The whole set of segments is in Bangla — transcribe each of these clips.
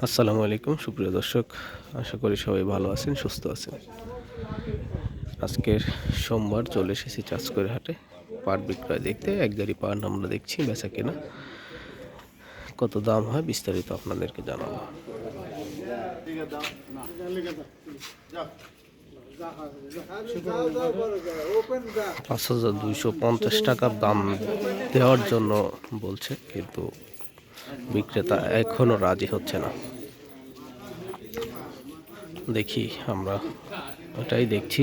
আসসালামু আলাইকুম সুপ্রিয় দর্শক, আশা করি সবাই ভালো আছেন, সুস্থ আছেন। আজকের সোমবার চলে এসেছি চাঁচকর হাটে পাট বিক্রয় দেখতে। এক গাড়ি পাট আমরা দেখছি, বেচা কেনা কত দাম হয় বিস্তারিত আপনাদেরকে জানাবো। 5,250 টাকার দাম দেওয়ার জন্য বলছে, কিন্তু বিক্রেতা এখনো রাজি হচ্ছে না। দেখি, আমরা ওটাই দেখছি।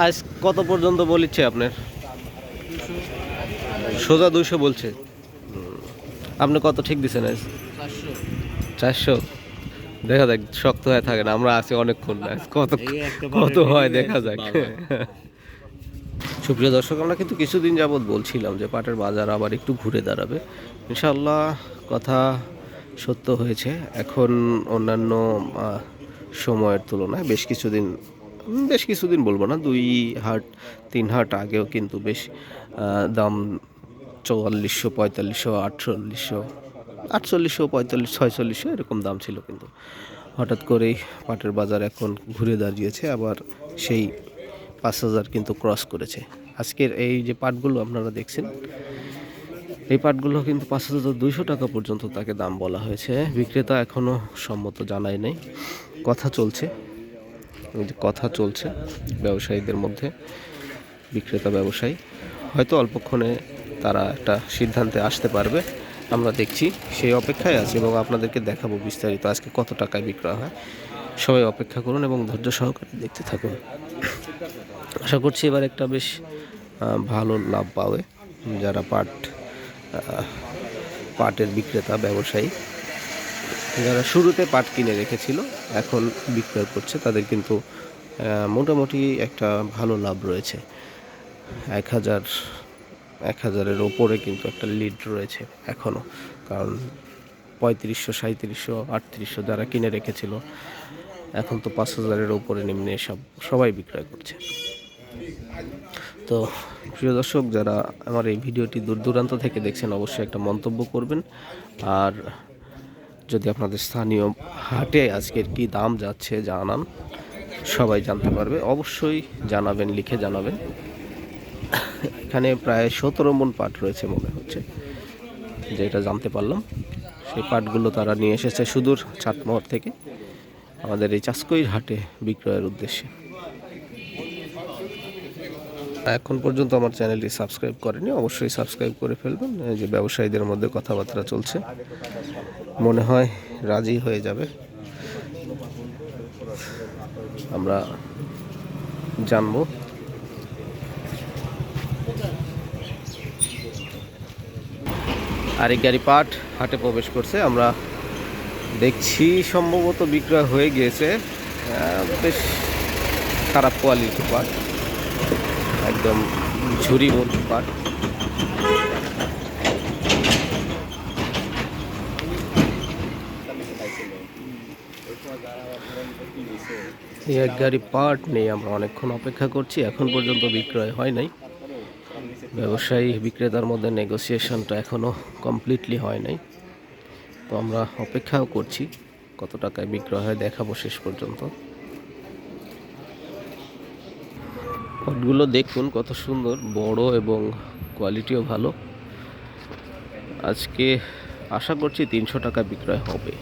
আজ কত পর্যন্ত বলিচ্ছে আপনার? সোজা 200 বলছে। আপনি কত ঠিক দিচ্ছেন আজ? 400। দেখা যাক, শক্ত হয়ে থাকে না, আমরা আছি অনেকক্ষণ। কত কত হয় দেখা যাক। সুপ্রিয় দর্শক, আমরা কিন্তু কিছুদিন যাবৎ বলছিলাম যে পাটের বাজার আবার একটু ঘুরে দাঁড়াবে। ইনশাআল্লাহ কথা সত্য হয়েছে। এখন অন্যান্য সময়ের তুলনায় বেশ কিছুদিন বলবো না, 2-3 হাট আগেও কিন্তু বেশ দাম 4400, 4500, 4800, 45, 4600 এরকম দাম ছিল। কিন্তু হঠাৎ করেই পাটের বাজার এখন ঘুরে দাঁড়িয়েছে, আবার সেই 5,000 কিন্তু ক্রস করেছে। আজকের এই যে পাটগুলো আপনারা দেখছেন, এই পাটগুলো কিন্তু 5,200 টাকা পর্যন্ত তাকে দাম বলা হয়েছে। বিক্রেতা এখনও সম্মত জানায় নাই। কথা চলছে ব্যবসায়ীদের মধ্যে, বিক্রেতা ব্যবসায়ী। হয়তো অল্পক্ষণে তারা একটা সিদ্ধান্তে আসতে পারবে, আমরা দেখছি, সেই অপেক্ষায় আছি এবং আপনাদেরকে দেখাবো বিস্তারিত আজকে কত টাকায় বিক্রয় হয়। সবাই অপেক্ষা করুন এবং ধৈর্য সহকারে দেখতে থাকুন। আশা করছি এবার একটা বেশ ভালো লাভ পাবে যারা পাটের বিক্রেতা ব্যবসায়ী, যারা শুরুতে পাট কিনে রেখেছিল এখন বিক্রয় করছে, তাদের কিন্তু মোটামুটি একটা ভালো লাভ রয়েছে। 1,000-1,000-এর ওপরে কিন্তু একটা লিড রয়েছে এখনও, কারণ 3500, 3700, 3800 যারা কিনে রেখেছিল এখন তো 5,000-এর ওপরে নিম্নে সবাই বিক্রয় করছে। তো প্রিয় দর্শক, যারা আমার এই ভিডিওটি দূর দূরান্ত থেকে দেখছেন অবশ্যই একটা মন্তব্য করবেন। আর যদি আপনাদের স্থানীয় হাটে আজকের কি দাম যাচ্ছে জানান, সবাই জানতে পারবে। অবশ্যই জানাবেন, লিখে জানাবেন। এখানে প্রায় 17 মণ পাট রয়েছে মনে হচ্ছে, যেটা জানতে পারলাম। সেই পাটগুলো তারা নিয়ে এসেছে সুদূর চাটমোহর থেকে আমাদের এই চাঁচকইর হাটে বিক্রয়ের উদ্দেশ্যে। এখন পর্যন্ত আমার চ্যানেলটি সাবস্ক্রাইব করেনি, অবশ্যই সাবস্ক্রাইব করে ফেলবেন। এই যে ব্যবসায়ীদের মধ্যে কথাবার্তা চলছে, মনে হয় রাজি হয়ে যাবে। আমরা জানবো। আরেক গাড়ি পাট হাটে প্রবেশ করছে, আমরা দেখছি সম্ভবত বিক্রয় হয়ে গিয়েছে। বেশ খারাপ কোয়ালিটির পাট, একদম ঝুরি মুরগি পাট। এক গাড়ি পাট নেই, আমরা অনেকক্ষণ অপেক্ষা করছি, এখন পর্যন্ত বিক্রয় হয় নাই। ব্যবসায়ী বিক্রেতার মধ্যে নেগোসিয়েশনটা এখনও কমপ্লিটলি হয় নাই, তো আমরা অপেক্ষাও করছি কত টাকায় বিক্রয় হয়, দেখাবো শেষ পর্যন্ত। পাটগুলো দেখুন কত সুন্দর, বড় এবং কোয়ালিটিও ভালো। আজকে আশা করছি 300 টাকা বিক্রয় হবে,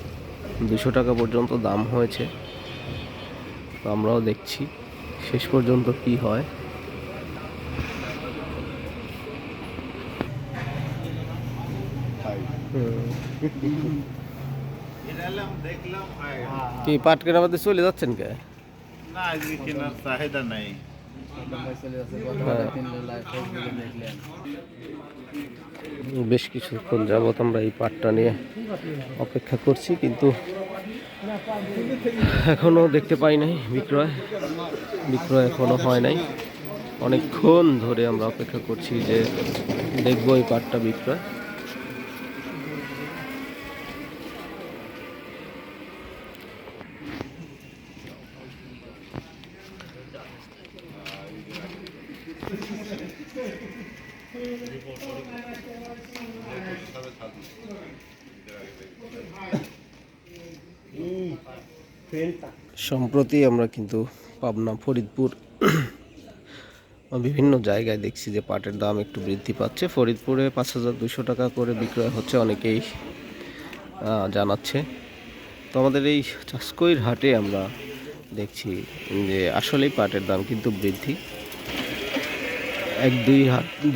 200 টাকা পর্যন্ত দাম হয়েছে। তো আমরাও দেখছি শেষ পর্যন্ত কি হয়। কি পাট কেনার মধ্যে চলে যাচ্ছেন কে? না, আজকে কেনার চাহিদা নাই। বেশ কিছুক্ষণ যাবত আমরা এই পাটটা নিয়ে অপেক্ষা করছি, কিন্তু এখনো দেখতে পাই নাই বিক্রয় এখনো হয় নাই। অনেকক্ষণ ধরে আমরা অপেক্ষা করছি যে দেখবো এই পাটটা বিক্রয়। সম্প্রতি আমরা কিন্তু পাবনা, ফরিদপুর বিভিন্ন জায়গায় দেখছি যে পাটের দাম একটু বৃদ্ধি পাচ্ছে। ফরিদপুরে 5,200 টাকা করে বিক্রয় হচ্ছে, অনেকেই জানাচ্ছে। তো আমাদের এই চাষকইর হাটে আমরা দেখছি যে আসলেই পাটের দাম কিন্তু বৃদ্ধি।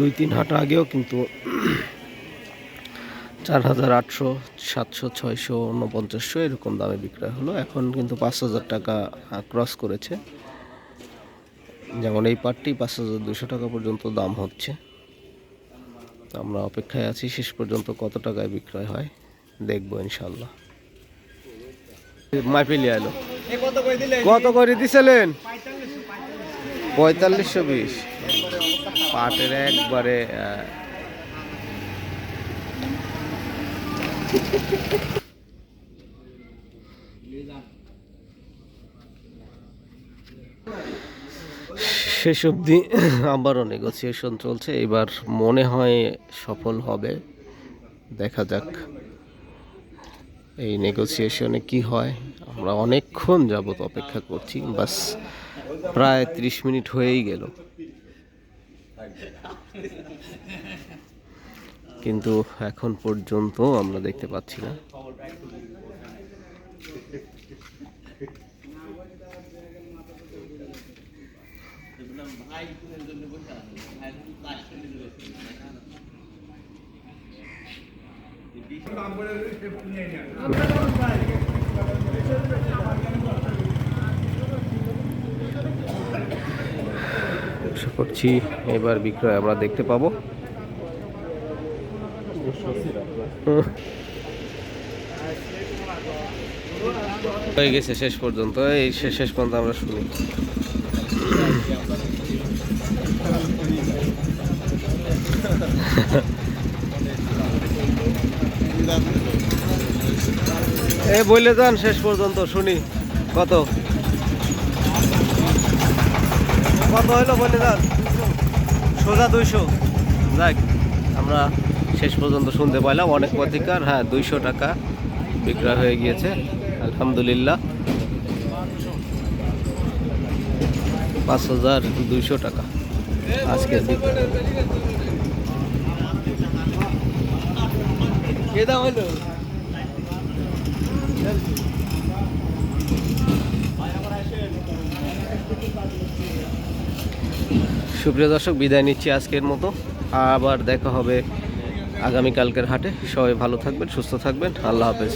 2-3 হাট আগেও কিন্তু 4,800, 700, 600, 4900 এরকম দামে বিক্রয় হলো। এখন কিন্তু 5,000 টাকা ক্রস করেছে। যেমন এই পাটটি 5,200 টাকা পর্যন্ত দাম হচ্ছে। আমরা অপেক্ষায় আছি শেষ পর্যন্ত কত টাকায় বিক্রয় হয়, দেখবো ইনশাল্লাহ। মাইপিলি আলো কত করে দিছিলেন? 4520। পাটের একবারে শেষ অবধি আবারও নেগোসিয়েশন চলছে। এবার মনে হয় সফল হবে, দেখা যাক এই নেগোসিয়েশনে কি হয়। আমরা অনেকক্ষণ যাবত অপেক্ষা করছি, বাস প্রায় 30 মিনিট হয়েই গেল, কিন্তু এখন পর্যন্ত আমরা দেখতে পাচ্ছি না। আশা করছি এবার বিক্রয় আমরা দেখতে পাবো। হয়ে গেছে শেষ পর্যন্ত, এই শেষ পর্যন্ত আমরা শুনি। এই বলে যান শেষ পর্যন্ত শুনি কত হলো, বলে যান। সোজা 200। যাক, আমরা শেষ পর্যন্ত শুনতে পাইলাম অনেক অধিকার। হ্যাঁ, 200 টাকা বিক্রয় হয়ে গিয়েছে, আলহামদুলিল্লাহ। 5,200 টাকা আজকের বিক্রয়। সুপ্রিয় দর্শক, বিদায় নিচ্ছি আজকের মতো। আবার দেখা হবে আগামীকালকের হাটে। সবাই ভালো থাকবেন, সুস্থ থাকবেন। আল্লাহ হাফেজ।